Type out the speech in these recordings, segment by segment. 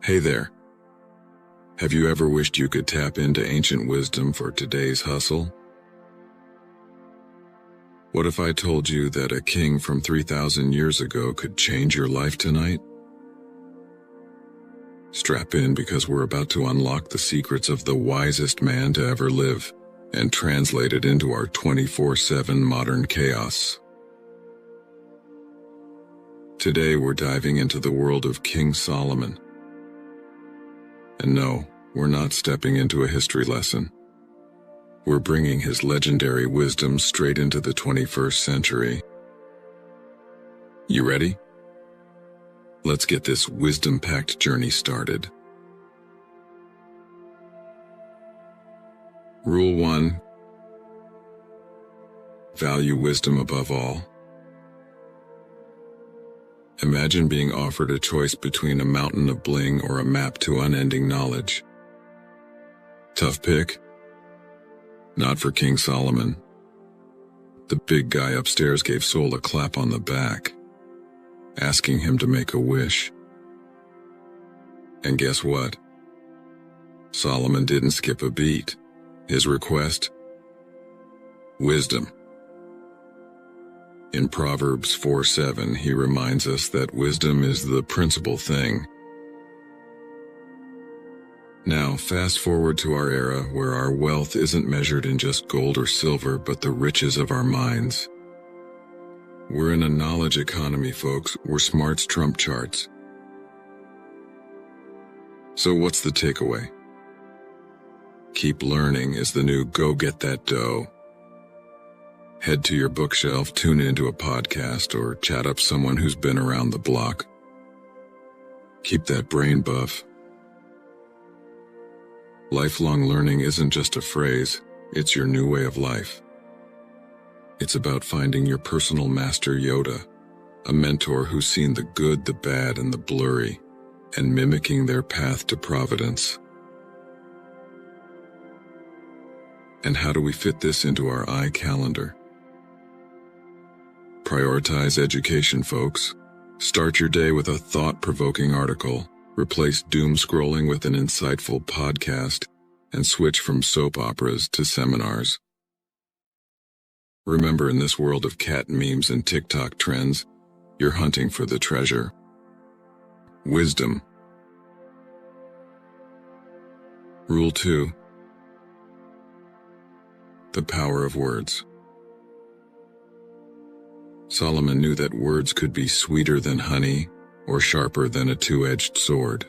Hey there. Have you ever wished you could tap into ancient wisdom for today's hustle? What if I told you that a king from 3,000 years ago could change your life tonight? Strap in because we're about to unlock the secrets of the wisest man to ever live and translate it into our 24/7 modern chaos. Today we're diving into the world of King Solomon. And no, we're not stepping into a history lesson. We're bringing his legendary wisdom straight into the 21st century. You ready? Let's get this wisdom-packed journey started. Rule 1. Value wisdom above all. Imagine being offered a choice between a mountain of bling or a map to unending knowledge. Tough pick? Not for King Solomon. The big guy upstairs gave Sol a clap on the back, asking him to make a wish. And guess what? Solomon didn't skip a beat. His request? Wisdom. In Proverbs 4:7, he reminds us that wisdom is the principal thing. Now, fast forward to our era where our wealth isn't measured in just gold or silver, but the riches of our minds. We're in a knowledge economy, folks, where smarts trump charts. So what's the takeaway? Keep learning is the new go get that dough. Head to your bookshelf, tune into a podcast, or chat up someone who's been around the block. Keep that brain buff. Lifelong learning isn't just a phrase, it's your new way of life. It's about finding your personal master Yoda, a mentor who's seen the good, the bad, and the blurry, and mimicking their path to providence. And how do we fit this into our iCalendar? Prioritize education, folks. Start your day with a thought-provoking article, replace doom scrolling with an insightful podcast, and switch from soap operas to seminars. Remember, in this world of cat memes and TikTok trends, you're hunting for the treasure. Wisdom. Rule 2. The power of words. Solomon knew that words could be sweeter than honey or sharper than a two-edged sword.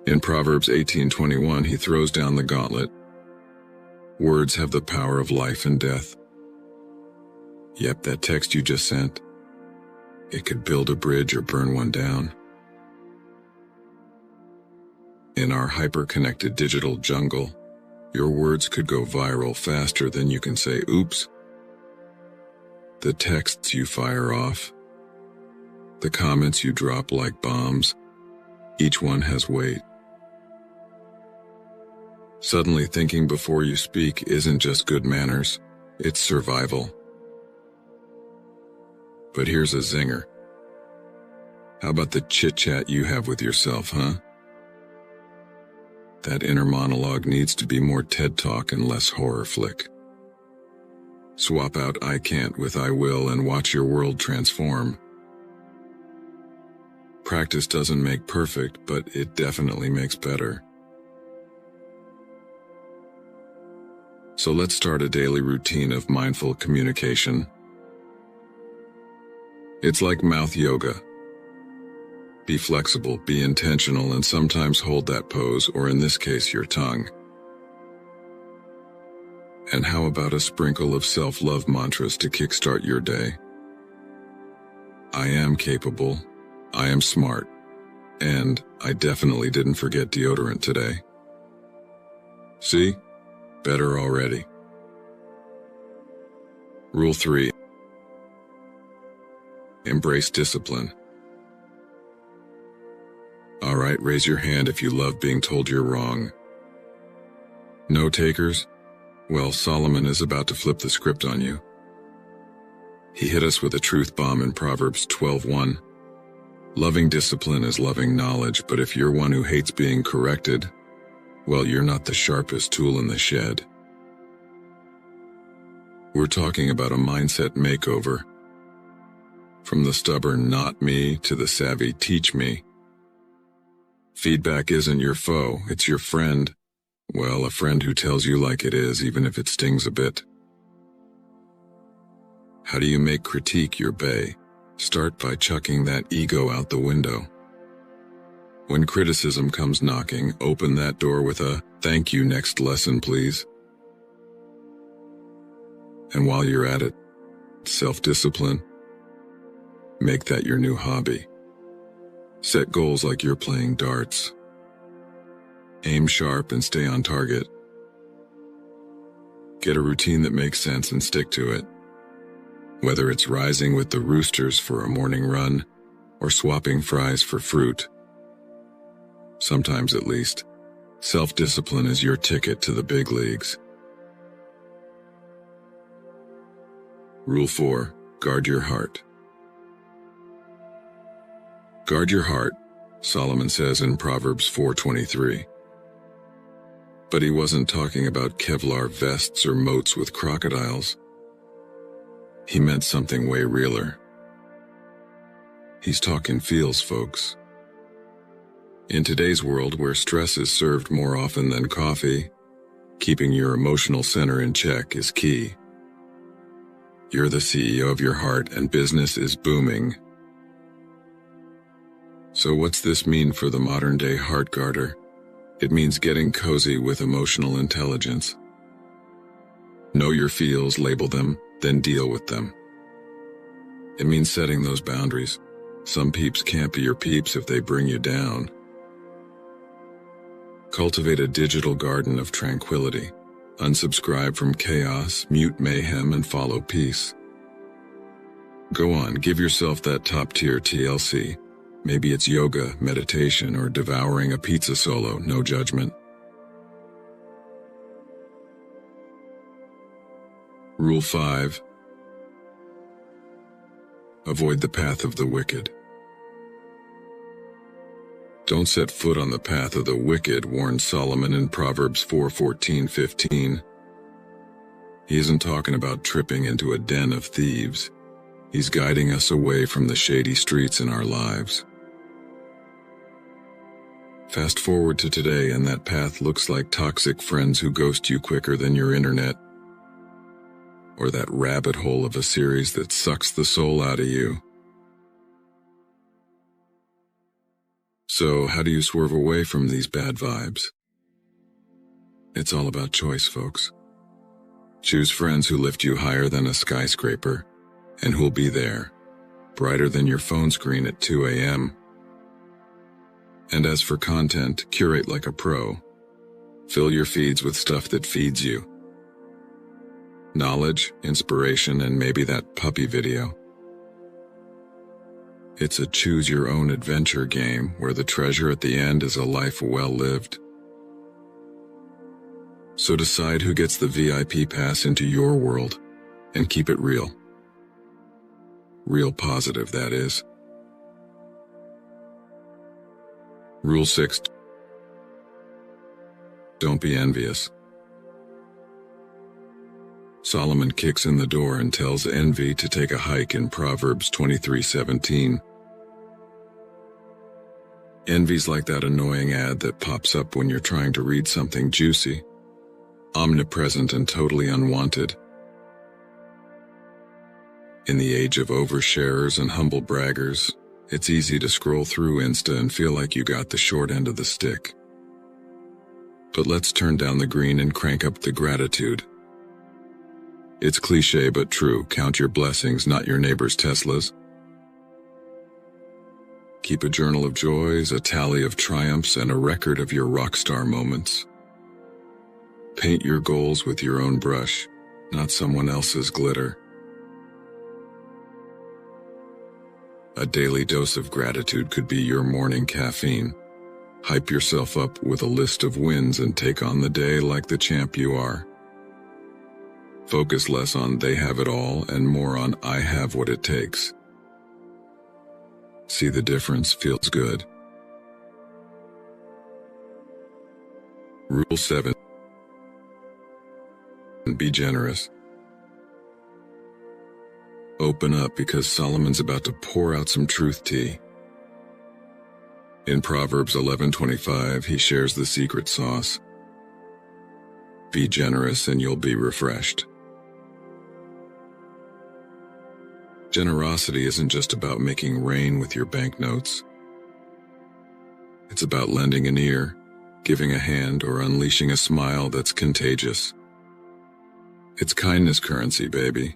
In Proverbs 18:21, he throws down the gauntlet. Words have the power of life and death. Yep, that text you just sent. It could build a bridge or burn one down. In our hyper-connected digital jungle, your words could go viral faster than you can say oops. The texts you fire off, the comments you drop like bombs, each one has weight. Suddenly thinking before you speak isn't just good manners, it's survival. But here's a zinger. How about the chit-chat you have with yourself, huh? That inner monologue needs to be more TED Talk and less horror flick. Swap out I can't with I will and watch your world transform. Practice doesn't make perfect, but it definitely makes better. So let's start a daily routine of mindful communication. It's like mouth yoga. Be flexible, be intentional, and sometimes hold that pose, or in this case, your tongue. And how about a sprinkle of self-love mantras to kickstart your day? I am capable, I am smart, and I definitely didn't forget deodorant today. See? Better already. Rule 3. Embrace discipline. All right, raise your hand if you love being told you're wrong. No takers? Well, Solomon is about to flip the script on you. He hit us with a truth bomb in Proverbs 12:1. Loving discipline is loving knowledge, but if you're one who hates being corrected, well, you're not the sharpest tool in the shed. We're talking about a mindset makeover. From the stubborn not me to the savvy teach me. Feedback isn't your foe, it's your friend. Well, a friend who tells you like it is, even if it stings a bit. How do you make critique your bae? Start by chucking that ego out the window. When criticism comes knocking, open that door with a, "Thank you, next lesson, please." And while you're at it, self-discipline. Make that your new hobby. Set goals like you're playing darts. Aim sharp and stay on target. Get a routine that makes sense and stick to it. Whether it's rising with the roosters for a morning run or swapping fries for fruit. Sometimes at least, self-discipline is your ticket to the big leagues. Rule 4. Guard your heart. Guard your heart, Solomon says in Proverbs 4:23. But he wasn't talking about Kevlar vests or moats with crocodiles. He meant something way realer. He's talking feels, folks. In today's world where stress is served more often than coffee, keeping your emotional center in check is key. You're the CEO of your heart and business is booming. So what's this mean for the modern-day heart guarder? It means getting cozy with emotional intelligence. Know your feels, label them, then deal with them. It means setting those boundaries. Some peeps can't be your peeps if they bring you down. Cultivate a digital garden of tranquility. Unsubscribe from chaos, mute mayhem, and follow peace. Go on, give yourself that top-tier TLC. Maybe it's yoga, meditation, or devouring a pizza solo, no judgment. Rule 5. Avoid the path of the wicked. Don't set foot on the path of the wicked, warned Solomon in Proverbs 4:14-15. He isn't talking about tripping into a den of thieves. He's guiding us away from the shady streets in our lives. Fast forward to today and that path looks like toxic friends who ghost you quicker than your internet. Or that rabbit hole of a series that sucks the soul out of you. So, how do you swerve away from these bad vibes? It's all about choice, folks. Choose friends who lift you higher than a skyscraper, and who'll be there, brighter than your phone screen at 2 a.m. And as for content, curate like a pro. Fill your feeds with stuff that feeds you. Knowledge, inspiration, and maybe that puppy video. It's a choose-your-own-adventure game where the treasure at the end is a life well lived. So decide who gets the VIP pass into your world, and keep it real. Real positive, that is. Rule 6. Don't be envious. Solomon kicks in the door and tells envy to take a hike in Proverbs 23:17. Envy's like that annoying ad that pops up when you're trying to read something juicy, omnipresent and totally unwanted. In the age of oversharers and humble braggers, it's easy to scroll through Insta and feel like you got the short end of the stick. But let's turn down the green and crank up the gratitude. It's cliché but true, count your blessings, not your neighbor's Teslas. Keep a journal of joys, a tally of triumphs, and a record of your rock star moments. Paint your goals with your own brush, not someone else's glitter. A daily dose of gratitude could be your morning caffeine. Hype yourself up with a list of wins and take on the day like the champ you are. Focus less on they have it all and more on I have what it takes. See the difference feels good. Rule 7. Be generous. Open up because Solomon's about to pour out some truth tea. In Proverbs 11:25, he shares the secret sauce. Be generous and you'll be refreshed. Generosity isn't just about making rain with your banknotes. It's about lending an ear, giving a hand, or unleashing a smile that's contagious. It's kindness currency, baby.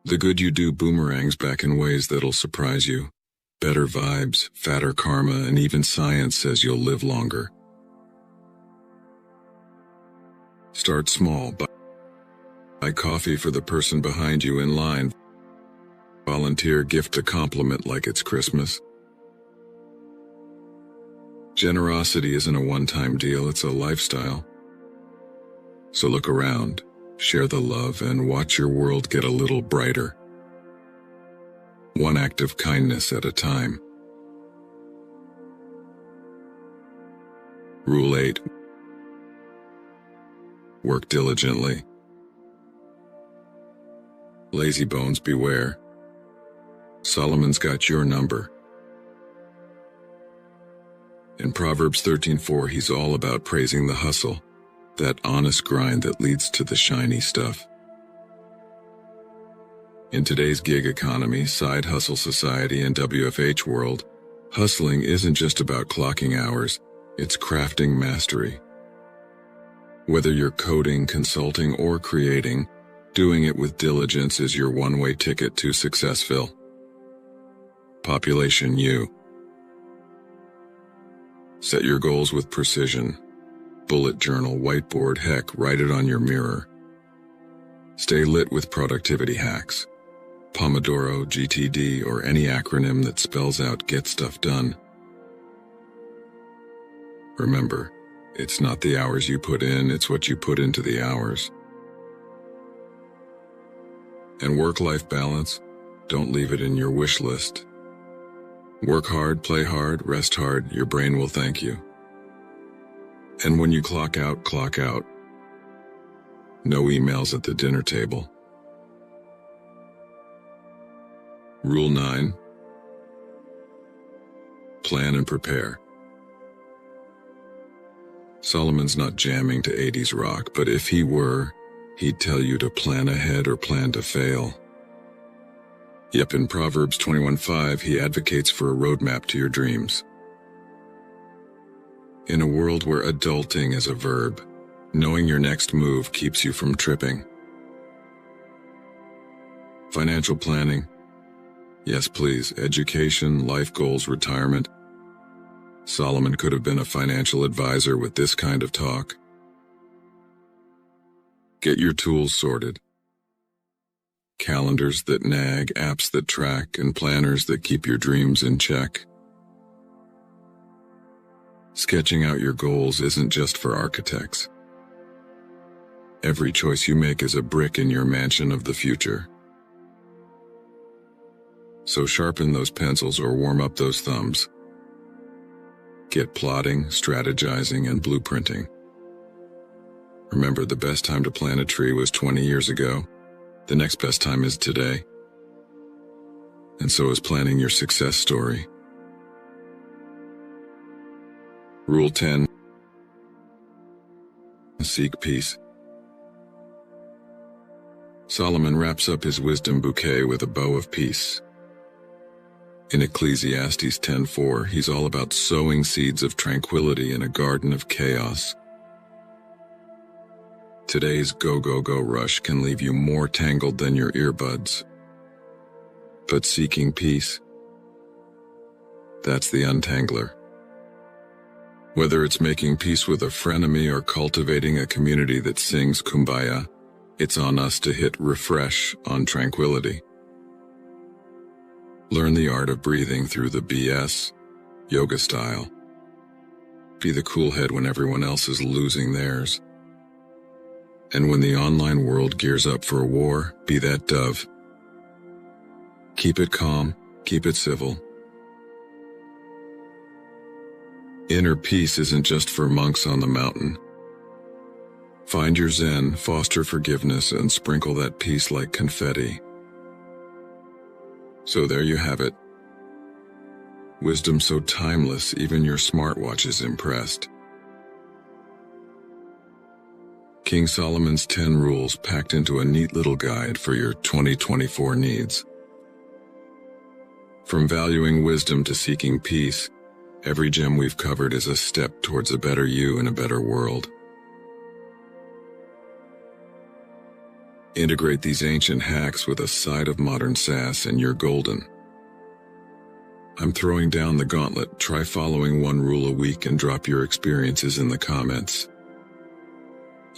The good you do boomerangs back in ways that'll surprise you. Better vibes, fatter karma, and even science says you'll live longer. Start small. Buy coffee for the person behind you in line. Volunteer, gift a compliment like it's Christmas. Generosity isn't a one-time deal, it's a lifestyle. So look around, share the love, and watch your world get a little brighter. One act of kindness at a time. Rule 8. Work diligently. Lazy bones beware. Solomon's got your number. In Proverbs 13:4, he's all about praising the hustle, that honest grind that leads to the shiny stuff. In today's gig economy, side hustle society, and WFH world, hustling isn't just about clocking hours, it's crafting mastery. Whether you're coding, consulting, or creating, doing it with diligence is your one-way ticket to Successville. Population U. Set your goals with precision. Bullet journal, whiteboard, heck, write it on your mirror. Stay lit with productivity hacks. Pomodoro, GTD, or any acronym that spells out get stuff done. Remember, it's not the hours you put in, it's what you put into the hours. And work-life balance, don't leave it in your wish list. Work hard, play hard, rest hard, your brain will thank you. And when you clock out, clock out. No emails at the dinner table. Rule 9. Plan and prepare. Solomon's not jamming to 80s rock, but if he were, he'd tell you to plan ahead or plan to fail. Yep, in Proverbs 21:5, he advocates for a roadmap to your dreams. In a world where adulting is a verb, knowing your next move keeps you from tripping. Financial planning. Yes, please. Education, life goals, retirement. Solomon could have been a financial advisor with this kind of talk. Get your tools sorted. Calendars that nag, apps that track, and planners that keep your dreams in check. Sketching out your goals isn't just for architects. Every choice you make is a brick in your mansion of the future. So sharpen those pencils or warm up those thumbs. Get plotting, strategizing, and blueprinting. Remember, the best time to plant a tree was 20 years ago. The next best time is today. And so is planning your success story. Rule 10. Seek peace. Solomon wraps up his wisdom bouquet with a bow of peace. In Ecclesiastes 10:4, he's all about sowing seeds of tranquility in a garden of chaos. Today's go-go-go rush can leave you more tangled than your earbuds. But seeking peace, that's the untangler. Whether it's making peace with a frenemy or cultivating a community that sings Kumbaya, it's on us to hit refresh on tranquility. Learn the art of breathing through the BS, yoga style. Be the cool head when everyone else is losing theirs. And when the online world gears up for a war, be that dove. Keep it calm, Keep it civil. Inner peace isn't just for monks on the mountain. Find your Zen, foster forgiveness, and sprinkle that peace like confetti. So there you have it. Wisdom so timeless, even your smartwatch is impressed. King Solomon's 10 rules packed into a neat little guide for your 2024 needs. From valuing wisdom to seeking peace, every gem we've covered is a step towards a better you and a better world. Integrate these ancient hacks with a side of modern sass and you're golden. I'm throwing down the gauntlet. Try following one rule a week and drop your experiences in the comments.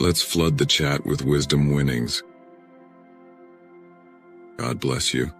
Let's flood the chat with wisdom winnings. God bless you.